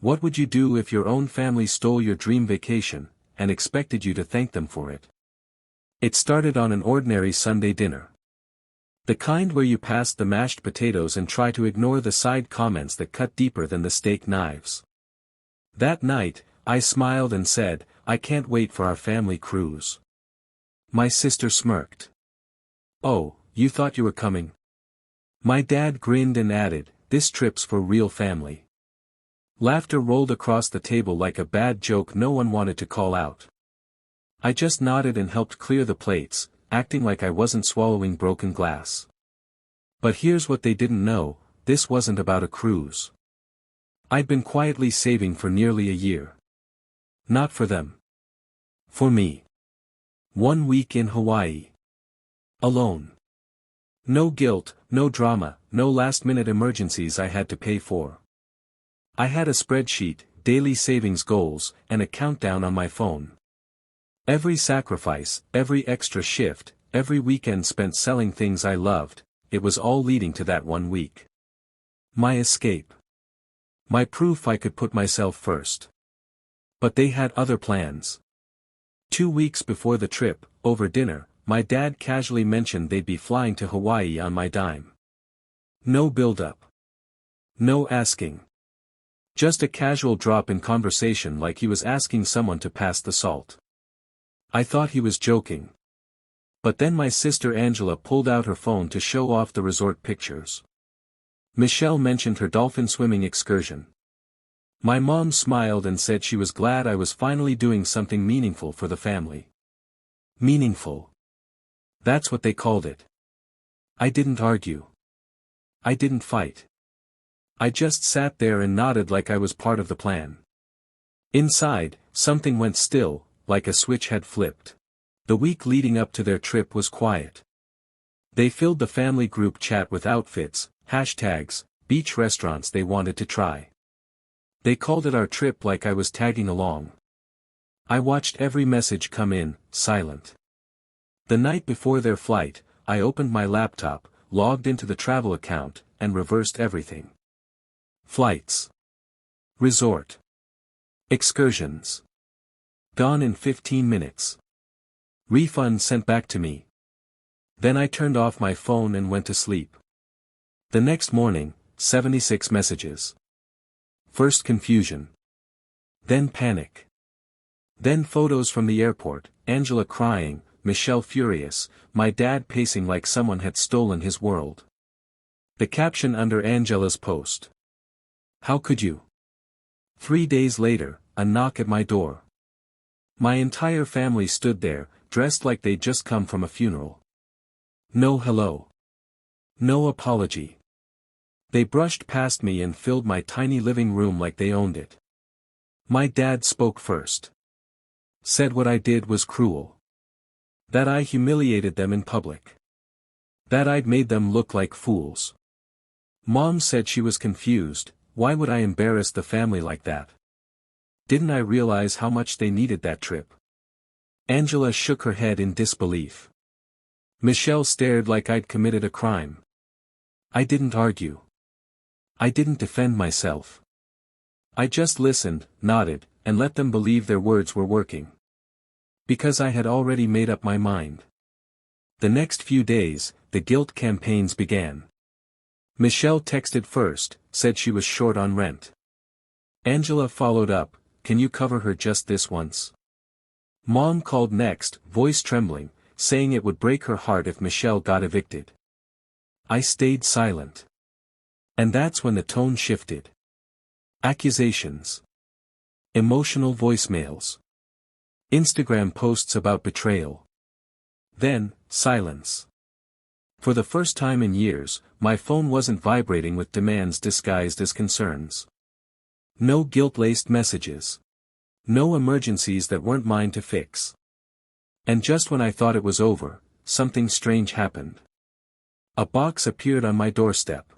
What would you do if your own family stole your dream vacation, and expected you to thank them for it? It started on an ordinary Sunday dinner. The kind where you pass the mashed potatoes and try to ignore the side comments that cut deeper than the steak knives. That night, I smiled and said, "I can't wait for our family cruise." My sister smirked. "Oh, you thought you were coming?" My dad grinned and added, "This trip's for real family." Laughter rolled across the table like a bad joke no one wanted to call out. I just nodded and helped clear the plates, acting like I wasn't swallowing broken glass. But here's what they didn't know, this wasn't about a cruise. I'd been quietly saving for nearly a year. Not for them. For me. 1 week in Hawaii. Alone. No guilt, no drama, no last-minute emergencies I had to pay for. I had a spreadsheet, daily savings goals, and a countdown on my phone. Every sacrifice, every extra shift, every weekend spent selling things I loved, it was all leading to that 1 week. My escape. My proof I could put myself first. But they had other plans. 2 weeks before the trip, over dinner, my dad casually mentioned they'd be flying to Hawaii on my dime. No build-up. No asking. Just a casual drop in conversation like he was asking someone to pass the salt. I thought he was joking. But then my sister Angela pulled out her phone to show off the resort pictures. Michelle mentioned her dolphin swimming excursion. My mom smiled and said she was glad I was finally doing something meaningful for the family. Meaningful. That's what they called it. I didn't argue. I didn't fight. I just sat there and nodded like I was part of the plan. Inside, something went still, like a switch had flipped. The week leading up to their trip was quiet. They filled the family group chat with outfits, hashtags, beach restaurants they wanted to try. They called it our trip like I was tagging along. I watched every message come in, silent. The night before their flight, I opened my laptop, logged into the travel account, and reversed everything. Flights. Resort. Excursions. Gone in 15 minutes. Refund sent back to me. Then I turned off my phone and went to sleep. The next morning, 76 messages. First confusion. Then panic. Then photos from the airport, Angela crying, Michelle furious, my dad pacing like someone had stolen his world. The caption under Angela's post. How could you? 3 days later, a knock at my door. My entire family stood there, dressed like they'd just come from a funeral. No hello. No apology. They brushed past me and filled my tiny living room like they owned it. My dad spoke first. Said what I did was cruel. That I humiliated them in public. That I'd made them look like fools. Mom said she was confused, why would I embarrass the family like that? Didn't I realize how much they needed that trip? Angela shook her head in disbelief. Michelle stared like I'd committed a crime. I didn't argue. I didn't defend myself. I just listened, nodded, and let them believe their words were working. Because I had already made up my mind. The next few days, the guilt campaigns began. Michelle texted first, said she was short on rent. Angela followed up, can you cover her just this once? Mom called next, voice trembling, saying it would break her heart if Michelle got evicted. I stayed silent. And that's when the tone shifted. Accusations. Emotional voicemails. Instagram posts about betrayal. Then, silence. For the first time in years, my phone wasn't vibrating with demands disguised as concerns. No guilt-laced messages. No emergencies that weren't mine to fix. And just when I thought it was over, something strange happened. A box appeared on my doorstep.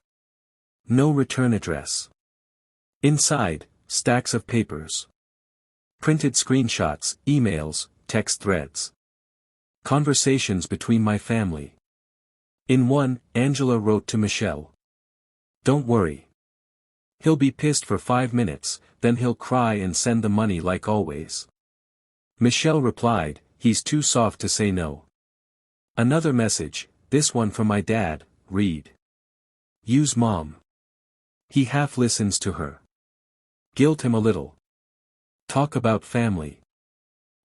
No return address. Inside, stacks of papers. Printed screenshots, emails, text threads. Conversations between my family. In one, Angela wrote to Michelle. Don't worry. He'll be pissed for 5 minutes, then he'll cry and send the money like always. Michelle replied, he's too soft to say no. Another message, this one from my dad, read. Use mom. He half listens to her. Guilt him a little. Talk about family.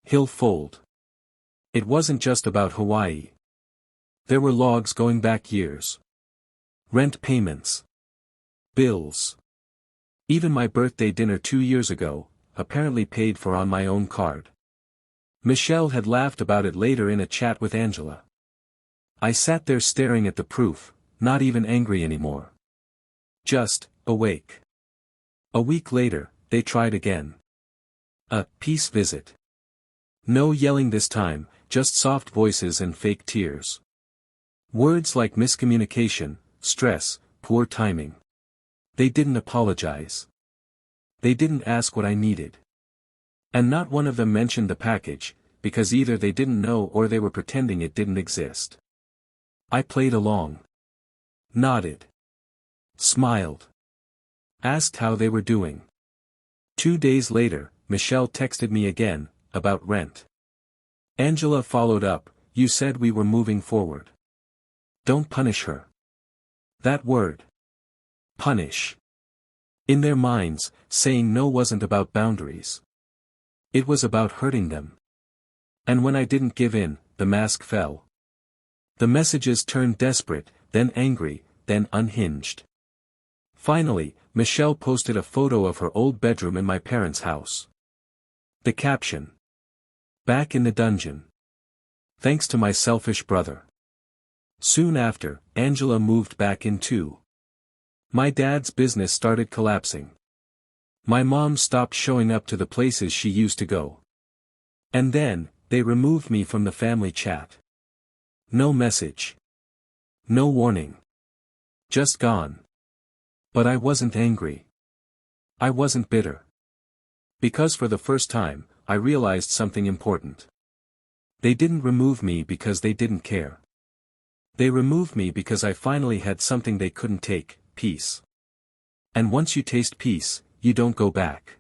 He'll fold. It wasn't just about Hawaii. There were logs going back years. Rent payments. Bills. Even my birthday dinner 2 years ago, apparently paid for on my own card. Michelle had laughed about it later in a chat with Angela. I sat there staring at the proof, not even angry anymore. Just, awake. A week later, they tried again. A peace visit. No yelling this time, just soft voices and fake tears. Words like miscommunication, stress, poor timing. They didn't apologize. They didn't ask what I needed. And not one of them mentioned the package, because either they didn't know or they were pretending it didn't exist. I played along. Nodded. Smiled. Asked how they were doing. 2 days later, Michelle texted me again, about rent. Angela followed up, you said we were moving forward. Don't punish her. That word. Punish. In their minds, saying no wasn't about boundaries. It was about hurting them. And when I didn't give in, the mask fell. The messages turned desperate, then angry, then unhinged. Finally, Michelle posted a photo of her old bedroom in my parents' house. The caption. Back in the dungeon. Thanks to my selfish brother. Soon after, Angela moved back in too. My dad's business started collapsing. My mom stopped showing up to the places she used to go. And then, they removed me from the family chat. No message. No warning. Just gone. But I wasn't angry. I wasn't bitter. Because for the first time, I realized something important. They didn't remove me because they didn't care. They removed me because I finally had something they couldn't take, peace. And once you taste peace, you don't go back.